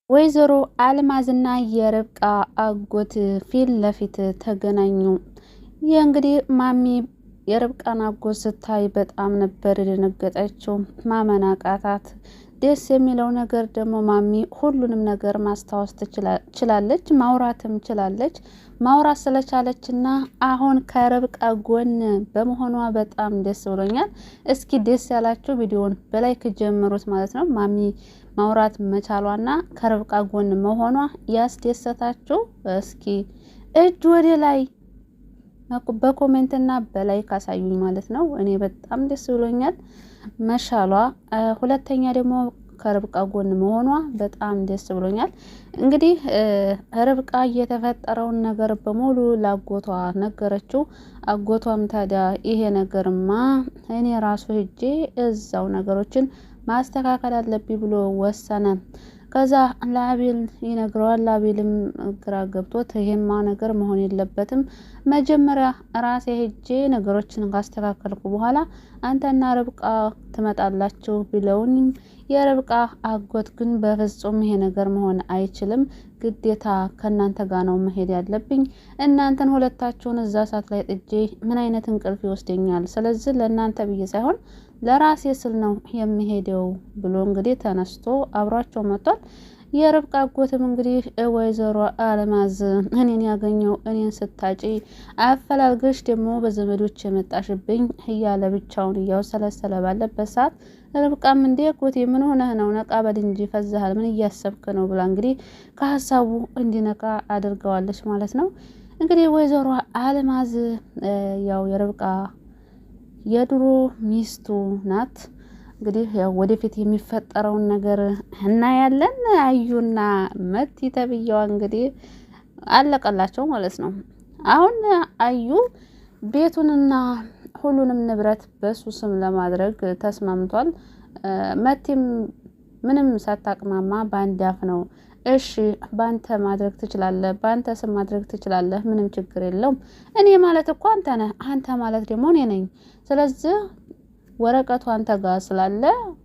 ወይዘሮ አልማዝና የርብቃ አጎት ፊት ለፊት ተገናኙ። ይህ እንግዲህ ማሚ የርብቃን አጎት ስታይ በጣም ነበር የደነገጠችው። ማመን አቃታት። ደስ የሚለው ነገር ደግሞ ማሚ ሁሉንም ነገር ማስታወስ ትችላለች፣ ማውራትም ችላለች። ማውራት ስለቻለችና አሁን ከርብቃ ጎን በመሆኗ በጣም ደስ ብሎኛል። እስኪ ደስ ያላችሁ ቪዲዮውን በላይክ ጀምሩት ማለት ነው። ማሚ ማውራት መቻሏና ከርብቃ ጎን መሆኗ ያስደሰታችሁ እስኪ እጅ ወደ ላይ በኮሜንትና በላይ ካሳዩኝ ማለት ነው። እኔ በጣም ደስ ብሎኛል መሻሏ። ሁለተኛ ደግሞ ከርብቃ ጎን መሆኗ በጣም ደስ ብሎኛል። እንግዲህ ርብቃ የተፈጠረውን ነገር በሙሉ ላጎቷ ነገረችው። አጎቷም ታዲያ ይሄ ነገርማ እኔ ራሱ ሄጄ እዛው ነገሮችን ማስተካከል አለብኝ ብሎ ወሰነ። ከዛ ለአቤል ይነግረዋል። አቤልም ግራ ገብቶት ይሄማ ነገር መሆን የለበትም፣ መጀመሪያ ራሴ ሄጄ ነገሮችን ካስተካከልኩ በኋላ አንተና ርብቃ ትመጣላችሁ ብለውኝም የርብቃ አጎት ግን በፍጹም ይሄ ነገር መሆን አይችልም፣ ግዴታ ከእናንተ ጋር ነው መሄድ ያለብኝ። እናንተን ሁለታችሁን እዛ ሰዓት ላይ ጥጄ ምን አይነት እንቅልፍ ይወስደኛል? ስለዚህ ለእናንተ ብዬ ሳይሆን ለራሴ ስል ነው የሚሄደው ብሎ እንግዲህ ተነስቶ አብሯቸው መጥቷል። የርብቃ አጎትም እንግዲህ ወይዘሮ አልማዝ እኔን ያገኘው እኔን ስታጪ አፈላልገሽ ደግሞ በዘመዶች የመጣሽብኝ እያለ ብቻውን እያወሰለሰለ ባለበት ሰዓት ርብቃም እንዴ አጎቴ ምን ሆነህ ነው? ነቃ በል እንጂ ፈዛሃል፣ ምን እያሰብክ ነው? ብላ እንግዲህ ከሀሳቡ እንዲነቃ አድርገዋለች ማለት ነው። እንግዲህ ወይዘሮ አልማዝ ያው የርብቃ የድሮ ሚስቱ ናት። እንግዲህ ያው ወደፊት የሚፈጠረውን ነገር እናያለን። አዩና መቲ ተብዬዋ እንግዲህ አለቀላቸው ማለት ነው። አሁን አዩ ቤቱንና ሁሉንም ንብረት በሱ ስም ለማድረግ ተስማምቷል። መቲም ምንም ሳታቅማማ በአንድ አፍ ነው እሺ ባንተ ማድረግ ትችላለህ፣ ባንተ ስም ማድረግ ትችላለህ፣ ምንም ችግር የለውም። እኔ ማለት እኮ አንተ ነህ፣ አንተ ማለት ደግሞ እኔ ነኝ። ስለዚህ ወረቀቱ አንተ ጋር ስላለ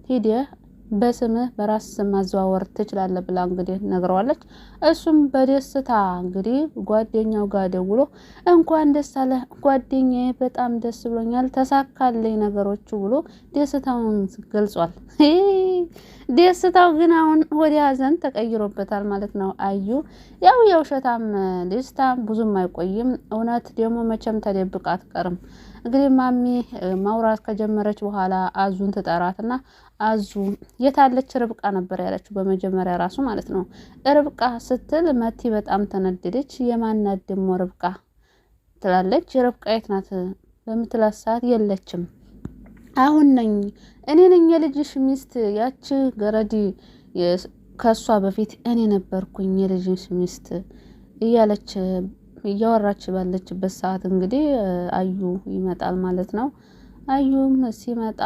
ሂደህ በስምህ በራስ ስም ማዘዋወር ትችላለህ ብላ እንግዲህ ነግረዋለች። እሱም በደስታ እንግዲህ ጓደኛው ጋር ደውሎ እንኳን ደስ አለ ጓደኛዬ፣ በጣም ደስ ብሎኛል፣ ተሳካልኝ ነገሮቹ ብሎ ደስታውን ገልጿል። ደስታው ግን አሁን ወደ ሀዘን ተቀይሮበታል ማለት ነው። አዩ ያው የውሸታም ደስታ ብዙም አይቆይም። እውነት ደግሞ መቼም ተደብቃ አትቀርም። እንግዲህ ማሚ ማውራት ከጀመረች በኋላ አዙን ትጠራትና አዙ የታለች ርብቃ ነበር ያለችው በመጀመሪያ ራሱ ማለት ነው። ርብቃ ስትል መቲ በጣም ተነደደች። የማናት ደግሞ ርብቃ ትላለች። ርብቃ የት ናት በምትላት ሰዓት የለችም። አሁን ነኝ እኔ ነኝ የልጅሽ ሚስት፣ ያቺ ገረዲ ከሷ በፊት እኔ ነበርኩኝ የልጅሽ ሚስት እያለች እያወራች ባለችበት ሰዓት እንግዲህ አዩ ይመጣል ማለት ነው። አዩም ሲመጣ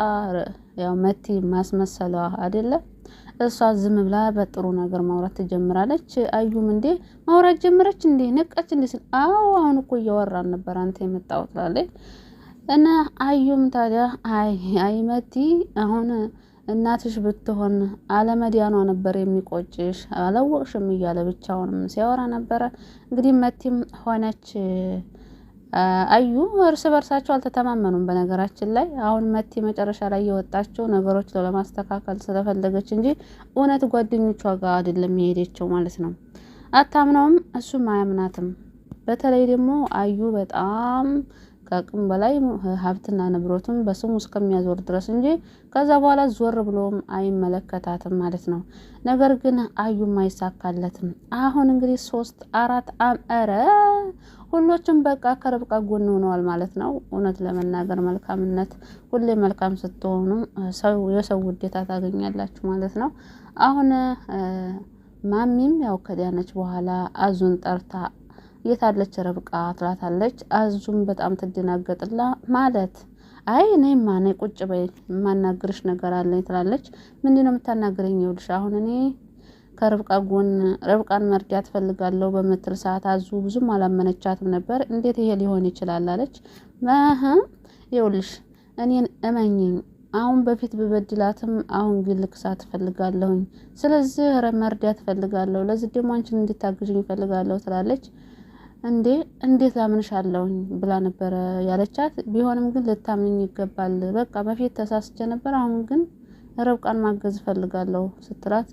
ያው መቲ ማስመሰሏ አይደለ፣ እሷ ዝም ብላ በጥሩ ነገር ማውራት ትጀምራለች። አዩም እንዴ ማውራት ጀመረች እንዴ ነቃች እንዴ ስል አዎ አሁን እኮ እያወራን ነበር አንተ የመጣው ትላለች። እና አዩም ታዲያ አይ መቲ አሁን እናትሽ ብትሆን አለመዲያኗ ነበር የሚቆጭሽ አላወቅሽም እያለ ብቻውንም ሲያወራ ነበረ። እንግዲህ መቲም ሆነች አዩ እርስ በርሳቸው አልተተማመኑም። በነገራችን ላይ አሁን መቲ መጨረሻ ላይ የወጣቸው ነገሮች ለማስተካከል ስለፈለገች እንጂ እውነት ጓደኞቿ ጋር አይደለም የሄደችው ማለት ነው። አታምነውም፣ እሱም አያምናትም። በተለይ ደግሞ አዩ በጣም ከአቅም በላይ ሀብትና ንብረቱን በስሙ እስከሚያዞር ድረስ እንጂ ከዛ በኋላ ዞር ብሎም አይመለከታትም ማለት ነው። ነገር ግን አዩም አይሳካለትም። አሁን እንግዲህ 3-4 አመረ ሁሎችም በቃ ከርብቃ ጎን ሆነዋል ማለት ነው። እውነት ለመናገር መልካምነት ሁሌ መልካም ስትሆኑ የሰው ውዴታ ታገኛላችሁ ማለት ነው። አሁን ማሚም ያው ከዳነች በኋላ አዙን ጠርታ የታለች ርብቃ ትላታለች። አዙም በጣም ትደናገጥላ ማለት አይ እኔማ ነይ ቁጭ በይ የማናግርሽ ነገር አለኝ ትላለች። ምንድነው የምታናግረኝ? ይኸውልሽ አሁን እኔ ከርብቃ ጎን ርብቃን መርዳት ፈልጋለሁ በምትል ሰዓት አዙ ብዙም አላመነቻትም ነበር። እንዴት ይሄ ሊሆን ይችላል አለች። ይኸውልሽ እኔን እመኝኝ አሁን በፊት በበድላትም አሁን ግን ልክሳት እፈልጋለሁኝ። ስለዚህ መርዳት እፈልጋለሁ። ለዚህ ደግሞ አንቺን እንድታግዥኝ እፈልጋለሁ ትላለች። እንዴት አምንሻለሁኝ ብላ ነበረ ያለቻት። ቢሆንም ግን ልታምኝ ይገባል። በቃ በፊት ተሳስቼ ነበር፣ አሁን ግን ርብቃን ማገዝ እፈልጋለሁ ስትላት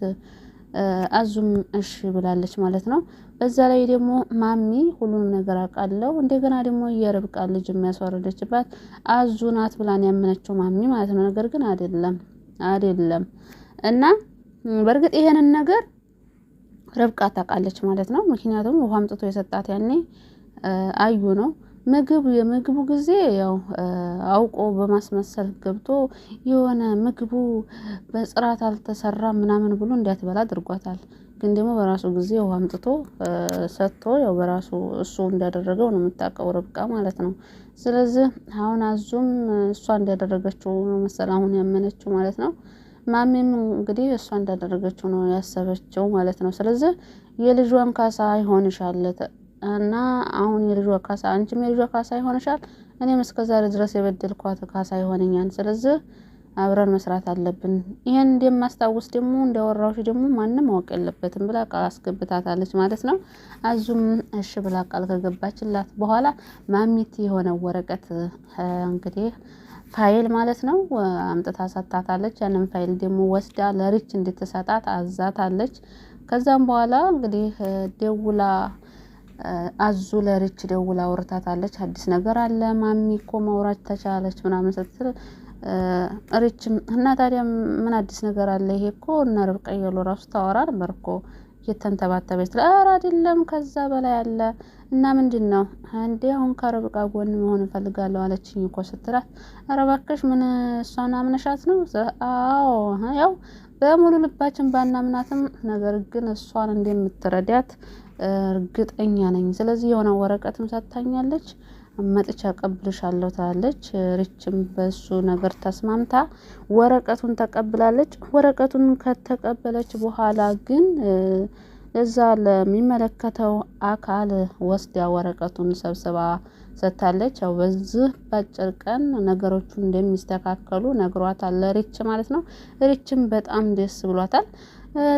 አዙም እሺ ብላለች ማለት ነው። በዛ ላይ ደግሞ ማሚ ሁሉንም ነገር አውቃለሁ፣ እንደገና ደግሞ የርብቃ ልጅ የሚያስወርደችባት አዙ ናት ብላን ያመነችው ማሚ ማለት ነው። ነገር ግን አይደለም እና በእርግጥ ይሄንን ነገር ርብቃ ታውቃለች ማለት ነው። ምክንያቱም ውሃ አምጥቶ የሰጣት ያኔ አዩ ነው። የምግቡ ጊዜ ያው አውቆ በማስመሰል ገብቶ የሆነ ምግቡ በጽራት አልተሰራም ምናምን ብሎ እንዲያትበላ አድርጓታል። ግን ደግሞ በራሱ ጊዜ ውሃ አምጥቶ ሰጥቶ ያው በራሱ እሱ እንዳደረገው ነው የምታውቀው ርብቃ ማለት ነው። ስለዚህ አሁን አዙም እሷ እንዳደረገችው ነው መሰል አሁን ያመነችው ማለት ነው። ማሚም እንግዲህ እሷ እንዳደረገችው ነው ያሰበችው ማለት ነው። ስለዚህ የልጇን ካሳ ይሆንሻል እና አሁን የልጇ ካሳ አንቺም የልጇ ካሳ ይሆንሻል፣ እኔም እስከዛሬ ድረስ የበደልኳት ካሳ ይሆነኛል። ስለዚህ አብረን መስራት አለብን። ይሄን እንደማስታውስ ደግሞ እንዳወራሁሽ ደግሞ ማንም ማወቅ የለበትም ብላ ቃል አስገብታታለች ማለት ነው። አዙም እሺ ብላ ቃል ከገባችላት በኋላ ማሚት የሆነ ወረቀት እንግዲህ ፋይል ማለት ነው አምጥታ ሰጣታለች። ያንን ፋይል ደግሞ ወስዳ ለሪች እንድትሰጣት አዛታለች። ከዛም በኋላ እንግዲህ ደውላ አዙ ለሪች ደውላ አውርታታለች። አዲስ ነገር አለ ማሚ እኮ ማውራት ተቻለች ምናምን ስትል ሪችም እና ታዲያ ምን አዲስ ነገር አለ? ይሄ እኮ እና ርብቃ እያሉ ራሱ ታወራ ነበር እኮ እየተንተባተበች ኧረ አይደለም ከዛ በላይ አለ እና ምንድን ነው እንዴ? አሁን ከርብቃ ጎን መሆን እፈልጋለሁ አለችኝ እኮ ስትላት፣ ኧረ እባክሽ ምን እሷን አምነሻት ነው? አዎ ያው በሙሉ ልባችን ባናምናትም ነገር ግን እሷን እንደምትረዳት እርግጠኛ ነኝ። ስለዚህ የሆነ ወረቀትም ሰጥታኛለች መጥቻ አቀብልሻለሁ ትላለች። ሪችም በሱ ነገር ተስማምታ ወረቀቱን ተቀብላለች። ወረቀቱን ከተቀበለች በኋላ ግን እዛ ለሚመለከተው አካል ወስዳ ወረቀቱን ሰብስባ ሰጥታለች። ያው በዚህ ባጭር ቀን ነገሮቹ እንደሚስተካከሉ ነግሯታል ለሪች ማለት ነው። ሪችም በጣም ደስ ብሏታል።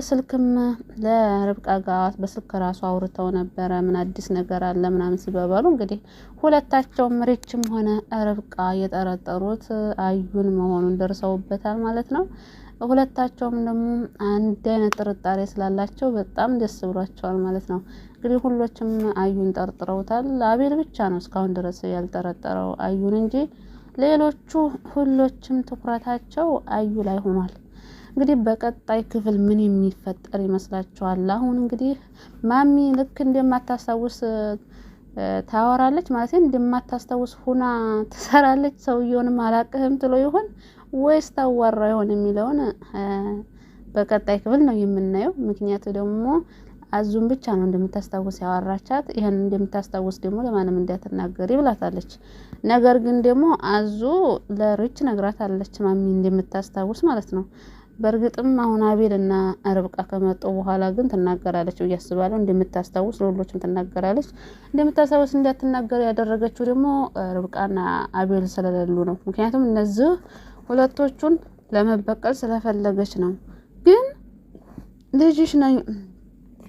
ስልክም ለርብቃ ጋር በስልክ ራሱ አውርተው ነበረ። ምን አዲስ ነገር አለ ምናምን ሲባባሉ እንግዲህ ሁለታቸውም ሪችም ሆነ ርብቃ የጠረጠሩት አዩን መሆኑን ደርሰውበታል ማለት ነው። ሁለታቸውም ደግሞ አንድ አይነት ጥርጣሬ ስላላቸው በጣም ደስ ብሏቸዋል ማለት ነው። እንግዲህ ሁሎችም አዩን ጠርጥረውታል። አቤል ብቻ ነው እስካሁን ድረስ ያልጠረጠረው አዩን እንጂ ሌሎቹ ሁሎችም ትኩረታቸው አዩ ላይ ሆኗል። እንግዲህ በቀጣይ ክፍል ምን የሚፈጠር ይመስላችኋል? አሁን እንግዲህ ማሚ ልክ እንደማታስታውስ ታወራለች ማለት እንደማታስታውስ ሁና ትሰራለች። ሰውየውንም አላቅህም ትሎ ይሆን ወይስ ታዋራ ይሆን የሚለውን በቀጣይ ክፍል ነው የምናየው። ምክንያቱ ደግሞ አዙን ብቻ ነው እንደምታስታውስ ያወራቻት። ይሄን እንደምታስታውስ ደግሞ ለማንም እንዳትናገሪ ብላታለች። ነገር ግን ደግሞ አዙ ለሪች ነግራታለች ማሚ እንደምታስታውስ ማለት ነው። በእርግጥም አሁን አቤልና ርብቃ ከመጡ በኋላ ግን ትናገራለች ብዬ አስባለሁ። እንደምታስታውስ ለሁሎችም ትናገራለች። እንደምታስታውስ እንዳትናገር ያደረገችው ደግሞ ርብቃና አቤል ስለሌሉ ነው። ምክንያቱም እነዚህ ሁለቶቹን ለመበቀል ስለፈለገች ነው። ግን ልጅሽ ነኝ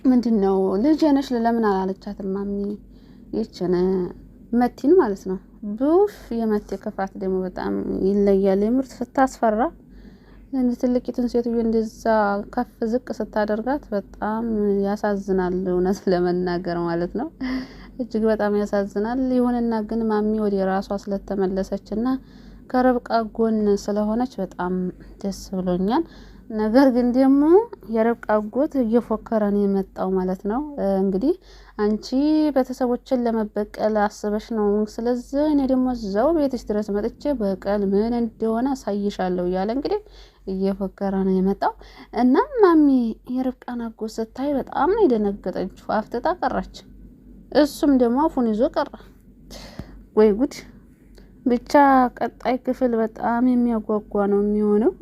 ምንድን ነው ልጅ ነሽ ለምን አላለቻትም ማሚ ይችን መቲን ማለት ነው። ቡፍ የመቲ ክፋት ደግሞ በጣም ይለያል። የምርት ስታስፈራ ትልቂቱን ሴትዮ እንደዛ ከፍ ዝቅ ስታደርጋት በጣም ያሳዝናል፣ እውነት ለመናገር ማለት ነው። እጅግ በጣም ያሳዝናል። ይሁንና ግን ማሚ ወደ ራሷ ስለተመለሰችና ከርብቃ ጎን ስለሆነች በጣም ደስ ብሎኛል። ነገር ግን ደግሞ የርብቃ ጎት እየፎከረ ነው የመጣው ማለት ነው። እንግዲህ አንቺ ቤተሰቦችን ለመበቀል አስበሽ ነው፣ ስለዚህ እኔ ደግሞ እዛው ቤትሽ ድረስ መጥቼ በቀል ምን እንደሆነ አሳይሻለሁ እያለ እንግዲህ እየፎከረ ነው የመጣው። እና ማሚ የርብቃን አጎት ስታይ በጣም ነው የደነገጠችው። አፍጥጣ ቀረች። እሱም ደግሞ አፉን ይዞ ቀረ። ወይ ጉድ! ብቻ ቀጣይ ክፍል በጣም የሚያጓጓ ነው የሚሆነው።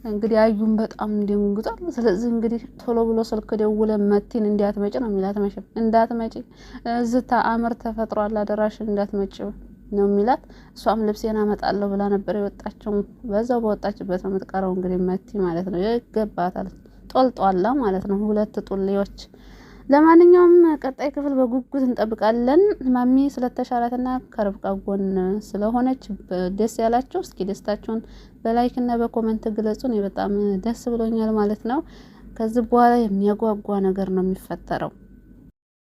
እንግዲህ አዩን በጣም ደንግጧል። ስለዚህ እንግዲህ ቶሎ ብሎ ስልክ ደውለ መቲን እንዳትመጪ ነው የሚላት። መቼም እንዳትመጪ እዚህ ተአምር ተፈጥሯል፣ አደራሽን እንዳትመጪ ነው የሚላት። እሷም ልብሴን አመጣለሁ ብላ ነበር የወጣችው። በዛው በወጣችበት ነው የምትቀረው። እንግዲህ መቲ ማለት ነው ይገባታል። ጦልጧላ ማለት ነው 2 ጡሌዎች። ለማንኛውም ቀጣይ ክፍል በጉጉት እንጠብቃለን። ማሚ ስለተሻላትና ከርብቃ ጎን ስለሆነች ደስ ያላችሁ እስኪ ደስታችሁን በላይክ እና በኮሜንት ግለጹ። እኔ በጣም ደስ ብሎኛል ማለት ነው። ከዚህ በኋላ የሚያጓጓ ነገር ነው የሚፈጠረው።